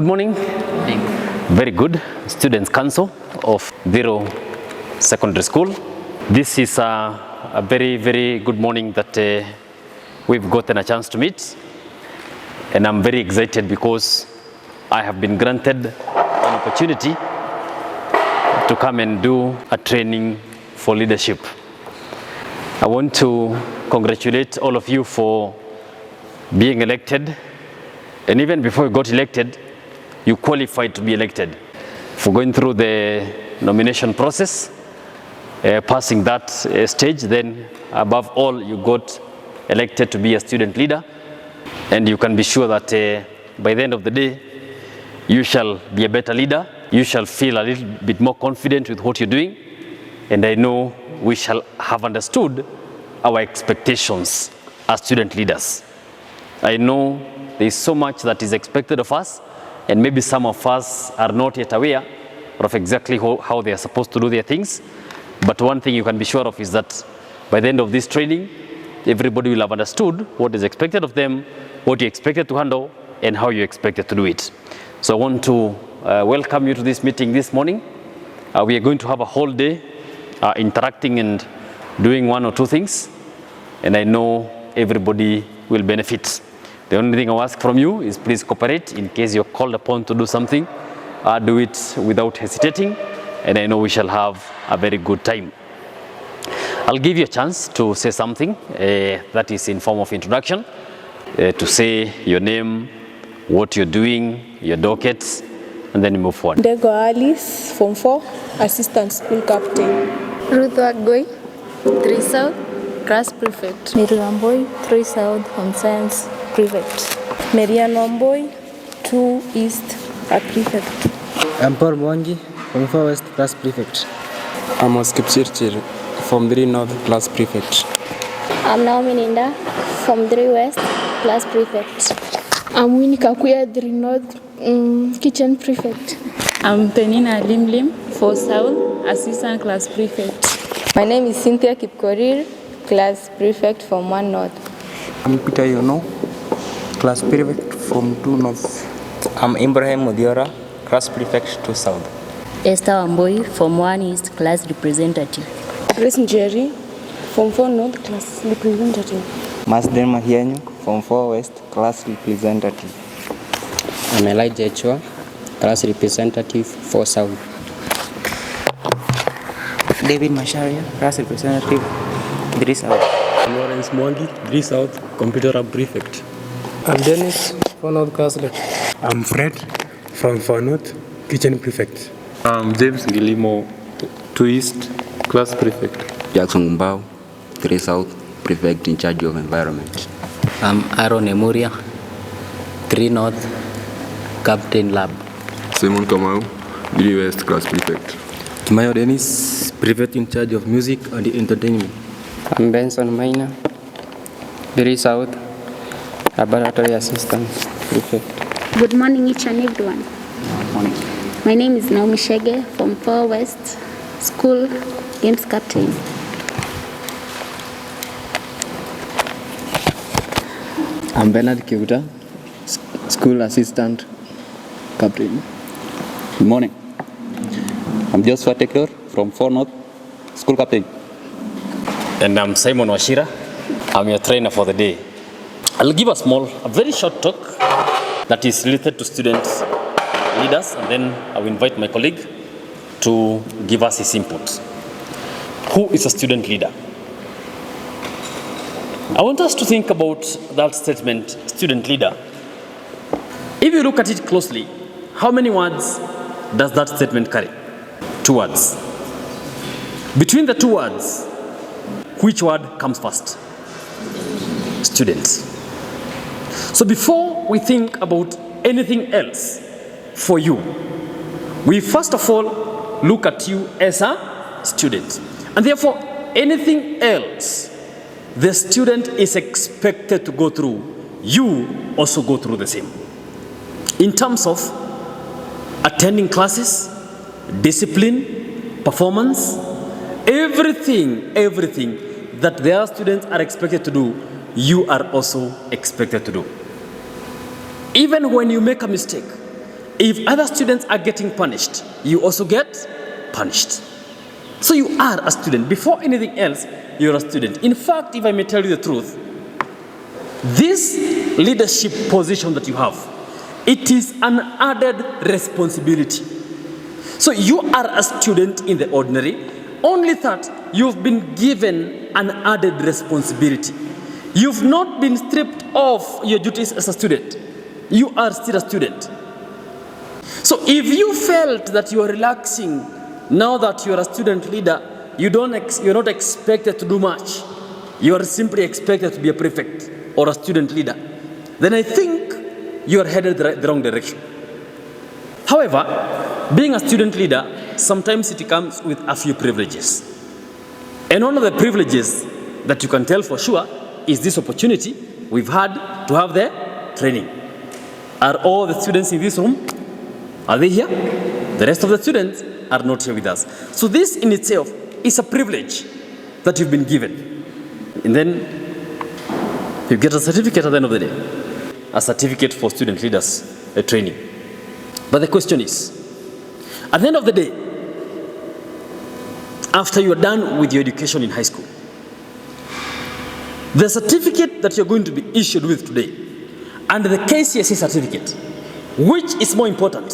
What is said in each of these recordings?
Good morning. Very good. Students' Council of Thiru Secondary School. This is a very, very good morning that we've gotten a chance to meet. And I'm very excited because I have been granted an opportunity to come and do a training for leadership. I want to congratulate all of you for being elected. And even before you got elected, you qualified to be elected. For going through the nomination process, passing that stage, then above all, you got elected to be a student leader. And you can be sure that by the end of the day, you shall be a better leader. You shall feel a little bit more confident with what you're doing. And I know we shall have understood our expectations as student leaders. I know there is so much that is expected of us, and maybe some of us are not yet aware of exactly how they are supposed to do their things. But one thing you can be sure of is that by the end of this training, everybody will have understood what is expected of them, what you expected to handle, and how you expected to do it. So I want to welcome you to this meeting this morning. We are going to have a whole day interacting and doing one or two things, and I know everybody will benefit. The only thing I'll ask from you is please cooperate. In case you're called upon to do something, do it without hesitating, and I know we shall have a very good time. I'll give you a chance to say something that is in form of introduction, to say your name, what you're doing, your dockets, and then you move forward. Ndego Alice, Form 4, Assistant School Captain. Ruth Wagoi, 3 South, Class Prefect. Ndirangu, 3 South, Home Science Prefect. Marian Wamboi, 2 East, a Prefect. I'm Paul Mwangi, Form 4 West, Class Prefect. I'm Oskip Chirchir, Form 3 North, Class Prefect. I'm Naomi Ninda, Form 3 West, Class Prefect. I'm Winnie Kakuya, 3 North, Kitchen Prefect. I'm Penina Limlim, 4 South, Assistant Class Prefect. My name is Cynthia Kipkorir, Class Prefect, Form 1 North. I'm Peter Yono, Class Prefect, Form 2 North. I'm Ibrahim Mudiora, Class Prefect, 2 South. Esther Wamboi, Form 1 East, Class Representative. Grace Njeri, Form 4 North, Class Representative. Masden Mahienyu, Form 4 West, Class Representative. I'm Elijah Chua, Class Representative, 4 South. David Masharia, Class Representative, 3 South. I'm Lawrence Mwangi, 3 South, Computer Lab Prefect. I'm Dennis, 4 North, Class Lab. I'm Fred, from 4 North, Kitchen Prefect. I'm James Gilimo, 2 East, Class Prefect. Jackson Mbao, 3 South, Prefect in charge of environment. I'm Aaron Emuria, 3 North, Captain Lab. Simon Kamau, 3 West, Class Prefect. Kimayo Dennis, Prefect in charge of music and entertainment. I'm Benson Maina, 3 South, Laboratory Assistant Prefect. Good morning each and everyone. Good morning. My name is Naomi Shege from 4 West, School Games Captain. I'm Bernard Kivuta, School Assistant Captain. Good morning. I'm Joshua Taylor from 4 North, School Captain. And I'm Simon Wachira. I'm your trainer for the day. I'll give a very short talk that is related to students, leaders, and then I will invite my colleague to give us his input. Who is a student leader? I want us to think about that statement, student leader. If you look at it closely, how many words does that statement carry? 2 words. Between the 2 words, which word comes first? Students. So before we think about anything else for you, we first of all look at you as a student. And therefore, anything else the student is expected to go through, you also go through the same. In terms of attending classes, discipline, performance, everything that their students are expected to do, you are also expected to do. Even when you make a mistake, If other students are getting punished, you also get punished. So you are a student. Before anything else, you're a student. In fact, if I may tell you the truth, this leadership position that you have, it is an added responsibility. So you are a student in the ordinary, only that you've been given an added responsibility. You've not been stripped of your duties as a student. You are still a student. So if you felt that you are relaxing now that you are a student leader, you're not expected to do much. You are simply expected to be a prefect or a student leader. Then I think you are headed the wrong direction. However, being a student leader, sometimes it comes with a few privileges. And one of the privileges that you can tell for sure is this opportunity we've had to have the training. Are all the students in this room? Are they here? The rest of the students are not here with us. So this in itself is a privilege that you've been given. And then you get a certificate at the end of the day. A certificate for student leaders, a training. But the question is, at the end of the day, after you're done with your education in high school, the certificate that you're going to be issued with today and the KCSE certificate, which is more important?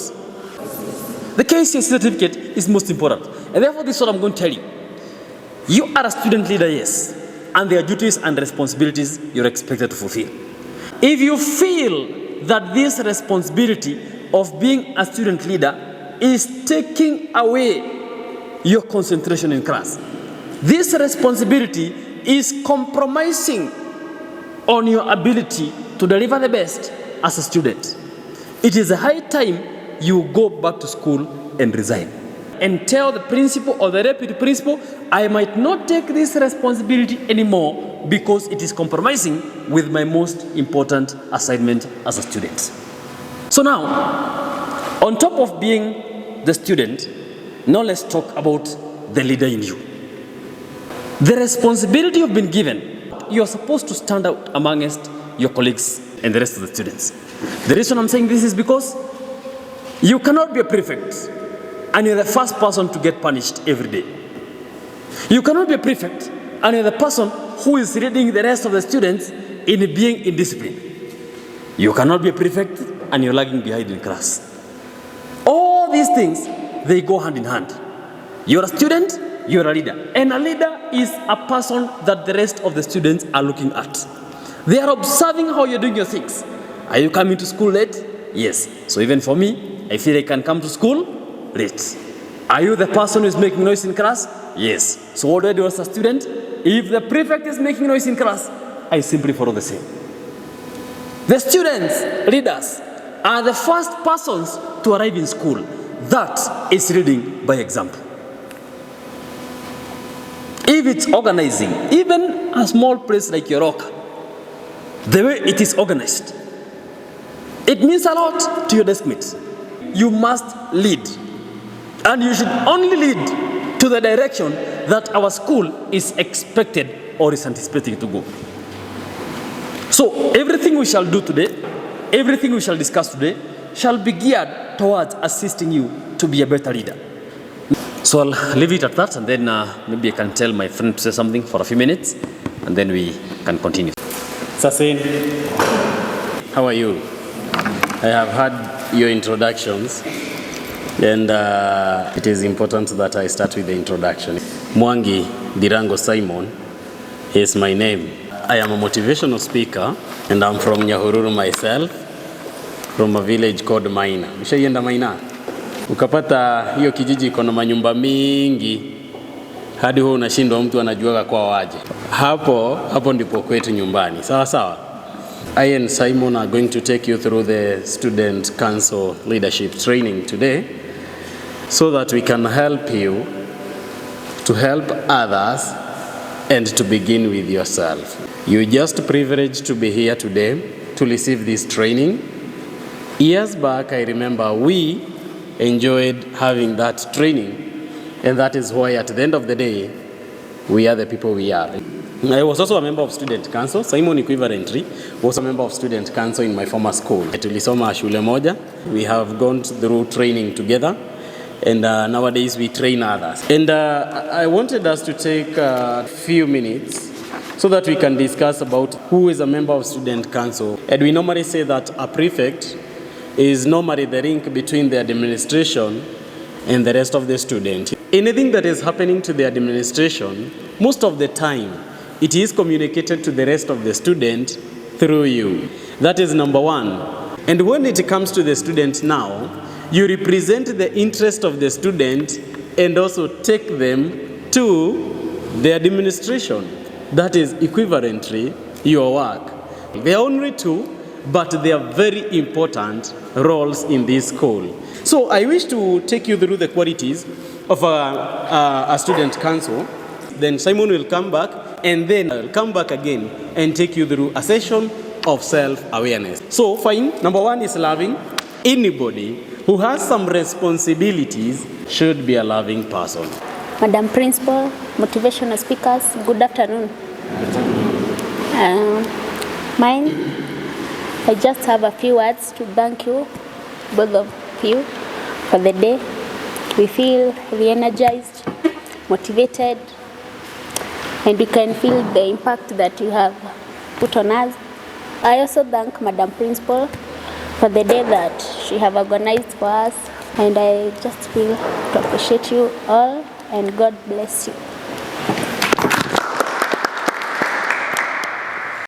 The KCSE certificate is most important. And therefore, this is what I'm going to tell you. You are a student leader, yes, and there are duties and responsibilities you're expected to fulfill. If you feel that this responsibility of being a student leader is taking away your concentration in class, this responsibility is compromising on your ability to deliver the best as a student, it is a high time you go back to school and resign and tell the principal or the deputy principal, I might not take this responsibility anymore because it is compromising with my most important assignment as a student. So now, on top of being the student, now let's talk about the leader in you. The responsibility you've been given, you're supposed to stand out amongst your colleagues and the rest of the students. The reason I'm saying this is because you cannot be a prefect and you're the first person to get punished every day. You cannot be a prefect and you're the person who is leading the rest of the students in being indisciplined. You cannot be a prefect and you're lagging behind in class. All these things, they go hand in hand. You're a student, you're a leader. And a leader is a person that the rest of the students are looking at. They are observing how you're doing your things. Are you coming to school late? Yes. So even for me, I feel I can come to school late. Are you the person who is making noise in class? Yes. So what do I do as a student? If the prefect is making noise in class, I simply follow the same. The students, leaders, are the first persons to arrive in school. That is leading by example. If it's organizing, even a small place like Yoroka, the way it is organized, it means a lot to your desk mates. You must lead. And you should only lead to the direction that our school is expected or is anticipating to go. So everything we shall do today, everything we shall discuss today, shall be geared towards assisting you to be a better leader. So I'll leave it at that, and then maybe I can tell my friend to say something for a few minutes, and then we can continue. Sasin, how are you? I have heard your introductions, and it is important that I start with the introduction. Mwangi Ndirangu Simon is my name. I am a motivational speaker, and I'm from Nyahururu myself, from a village called Maina. Mshaienda Maina? Ukapata hiyo kijiji iko na manyumba mingi hadi huo unashindwa mtu anajuaga kwa waje. Hapo ndipo kwetu nyumbani. Sawa sawa. I and Simon are going to take you through the Student Council Leadership Training today so that we can help you to help others and to begin with yourself. You're just privileged to be here today to receive this training. Years back, I remember we enjoyed having that training, and that is why at the end of the day, we are the people we are. I was also a member of student council. Simon equivalently was a member of student council in my former school. Tulisoma shule moja. We have gone through training together, and nowadays we train others. And I wanted us to take a few minutes so that we can discuss about who is a member of student council. And we normally say that a prefect is normally the link between the administration and the rest of the student. Anything that is happening to the administration, most of the time, it is communicated to the rest of the student through you. That is number one. And when it comes to the student now, you represent the interest of the student and also take them to the administration. That is equivalently your work. There are only two, but they are very important roles in this school. So I wish to take you through the qualities of a student council. Then Simon will come back, and then I'll come back again and take you through a session of self-awareness. So fine, number one is loving. Anybody who has some responsibilities should be a loving person. Madam Principal, motivational speakers, good afternoon. Mine, I just have a few words to thank you, both of you, for the day. We feel re-energized, motivated, and we can feel the impact that you have put on us. I also thank Madam Principal for the day that she have organized for us, and I just feel to appreciate you all, and God bless you.